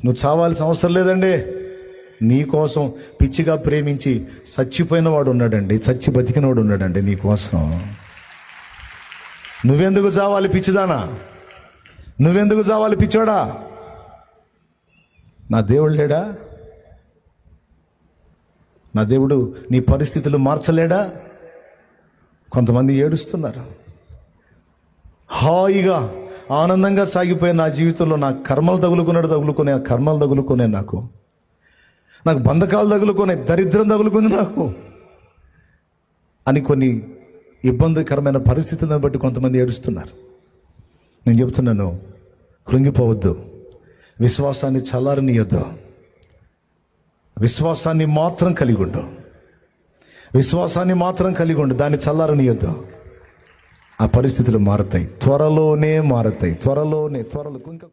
నువ్వు చావాల్సిన అవసరం లేదండి. నీ కోసం పిచ్చిగా ప్రేమించి చచ్చిపోయిన వాడు ఉన్నాడండి, చచ్చి బతికినవాడు ఉన్నాడండి నీ కోసం. నువ్వెందుకు చావాలి పిచ్చిదానా? నువ్వెందుకు చావాలి పిచ్చోడా? నా దేవుడు లేడా? నా దేవుడు నీ పరిస్థితులు మార్చలేడా? కొంతమంది ఏడుస్తున్నారు. హాయిగా ఆనందంగా సాగిపోయే నా జీవితంలో నా కర్మలు తగులుకునే నాకు బంధకాలు తగులుకునే, దరిద్రం తగులుకుంది నాకు అని కొన్ని ఇబ్బందికరమైన పరిస్థితులను బట్టి కొంతమంది ఏడుస్తున్నారు. నేను చెబుతున్నాను, కృంగిపోవద్దు. విశ్వాసాన్ని చల్లారనీయొద్దు. విశ్వాసాన్ని మాత్రం కలిగి ఉండు. దాన్ని చల్లారనీయొద్దు. ఆ పరిస్థితులు మారుతాయి, త్వరలో ఇంకా